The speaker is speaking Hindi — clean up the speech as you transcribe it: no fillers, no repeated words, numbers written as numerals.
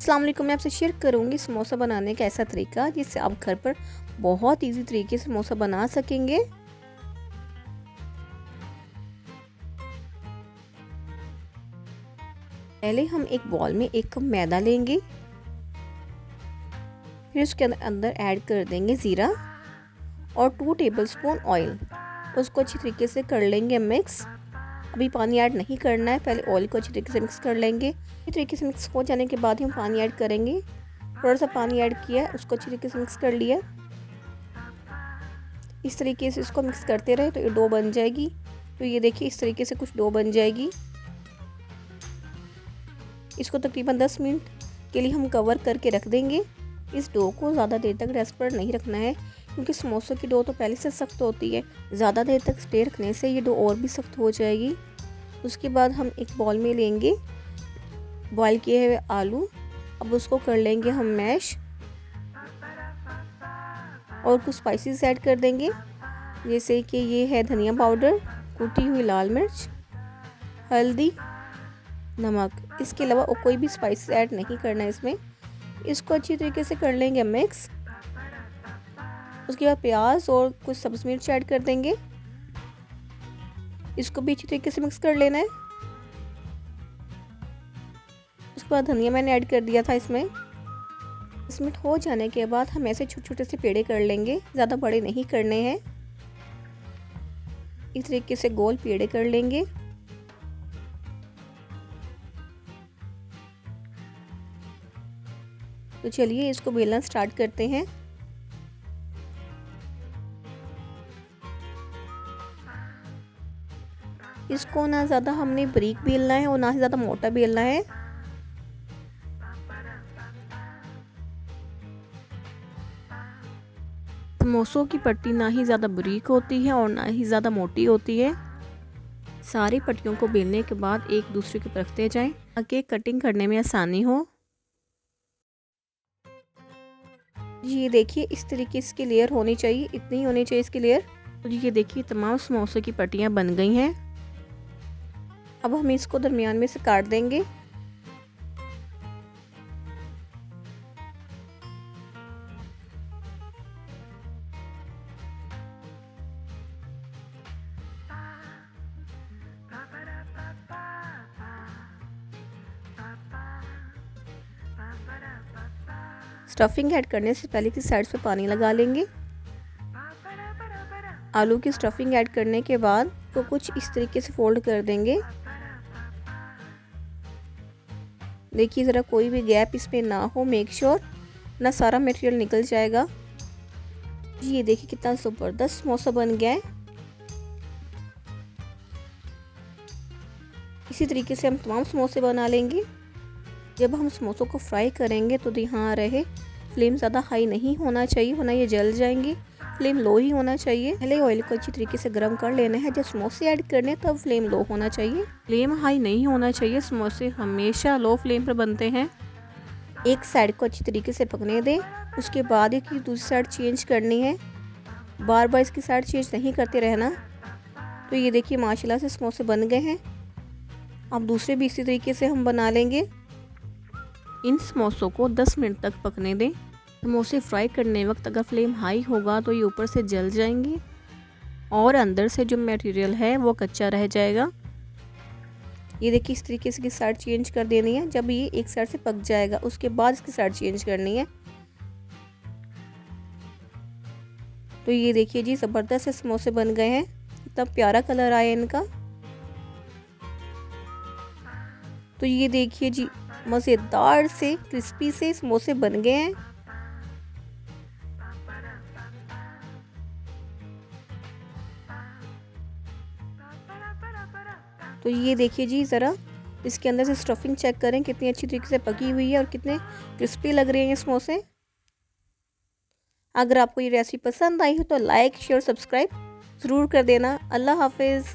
अस्सलाम वालेकुम। मैं आपसे शेयर करूंगी समोसा बनाने का ऐसा तरीका जिससे आप घर पर बहुत इजी तरीके से समोसा बना सकेंगे। पहले हम एक बॉल में 1 कप मैदा लेंगे, फिर उसके अंदर ऐड कर देंगे ज़ीरा और 2 टेबलस्पून ऑयल। उसको अच्छी तरीके से कर लेंगे मिक्स। अभी पानी ऐड नहीं करना है, पहले ऑयल को अच्छी तरीके से मिक्स कर लेंगे। इस तरीके से मिक्स हो जाने के बाद ही हम पानी ऐड करेंगे। थोड़ा सा पानी ऐड किया, उसको अच्छी तरीके से मिक्स कर लिया। इस तरीके से इसको मिक्स करते रहे तो ये डो बन जाएगी। तो ये देखिए इस तरीके से कुछ डो बन जाएगी। इसको तकरीबन 10 मिनट के लिए हम कवर करके रख देंगे। इस डो को ज़्यादा देर तक रेस्ट पर नहीं रखना है क्योंकि समोसों की डो तो पहले से सख्त होती है। ज़्यादा देर तक स्टे रखने से ये डो और भी सख्त हो जाएगी। उसके बाद हम एक बॉल में लेंगे बॉयल किए हुए आलू। अब उसको कर लेंगे हम मैश और कुछ स्पाइसेस ऐड कर देंगे, जैसे कि ये है धनिया पाउडर, कुटी हुई लाल मिर्च, हल्दी, नमक। इसके अलावा और कोई भी स्पाइसेस ऐड नहीं करना है इसमें। इसको अच्छी तरीके से कर लेंगे मिक्स। उसके बाद प्याज और कुछ सब्ज़ मिर्च ऐड कर देंगे। इसको भी अच्छी तरीके से मिक्स कर लेना है। उसके बाद धनिया मैंने ऐड कर दिया था इसमें। इसमें हो जाने के बाद हम ऐसे छोटे छोटे से पेड़े कर लेंगे, ज़्यादा बड़े नहीं करने हैं। इस तरीके से गोल पेड़े कर लेंगे। तो चलिए इसको बेलना स्टार्ट करते हैं। इसको ना ज़्यादा हमने बारीक बेलना है और ना ही ज़्यादा मोटा बेलना है। समोसों की पट्टी ना ही ज़्यादा बारीक होती है और ना ही ज़्यादा मोटी होती है। सारी पट्टियों को बेलने के बाद एक दूसरे के ऊपर रखते जाएं ताकि कटिंग करने में आसानी हो। ये देखिए इस तरीके से इसकी लेयर होनी चाहिए, इतनी ही होनी चाहिए इसकी लेयर। तो ये देखिए तमाम समोसे की पट्टियाँ बन गई हैं। अब हम इसको दरमियान में से काट देंगे। स्टफिंग ऐड करने से पहले की साइड्स पे पानी लगा लेंगे। आलू की स्टफिंग ऐड करने के बाद तो कुछ इस तरीके से फोल्ड कर देंगे। देखिए ज़रा कोई भी गैप इसमें ना हो, मेक श्योर ना सारा मटेरियल निकल जाएगा। ये देखिए कितना ज़बरदस्त समोसा बन गया है। इसी तरीके से हम तमाम समोसे बना लेंगे। जब हम समोसों को फ्राई करेंगे तो ध्यान रहे फ्लेम ज़्यादा हाई नहीं होना चाहिए वरना ये जल जाएंगे। फ्लेम लो ही होना चाहिए। पहले ऑयल को अच्छी तरीके से गर्म कर लेना है। जब समोसे ऐड करने तब फ्लेम लो होना चाहिए, फ्लेम हाई नहीं होना चाहिए। समोसे हमेशा लो फ्लेम पर बनते हैं। एक साइड को अच्छी तरीके से पकने दें, उसके बाद एक दूसरी साइड चेंज करनी है। बार बार इसकी साइड चेंज नहीं करते रहना। तो ये देखिए माशाल्लाह से समोसे बन गए हैं। अब दूसरे भी इसी तरीके से हम बना लेंगे। इन समोसों को 10 मिनट तक पकने दें। समोसे फ्राई करने वक्त अगर फ्लेम हाई होगा तो ये ऊपर से जल जाएंगे और अंदर से जो मटेरियल है वो कच्चा रह जाएगा। ये देखिए इस तरीके से इसकी साइड चेंज कर देनी है। जब ये एक साइड से पक जाएगा उसके बाद इसकी साइड चेंज करनी है। तो ये देखिए जी ज़बरदस्त से समोसे बन गए हैं। इतना प्यारा कलर आया इनका। तो ये देखिए जी मज़ेदार से क्रिस्पी से समोसे बन गए हैं। तो ये देखिए जी ज़रा इसके अंदर से स्टफिंग चेक करें कितनी अच्छी तरीके से पकी हुई है और कितने क्रिस्पी लग रहे हैं ये समोसे। अगर आपको ये रेसिपी पसंद आई हो तो लाइक शेयर सब्सक्राइब ज़रूर कर देना। अल्लाह हाफिज़।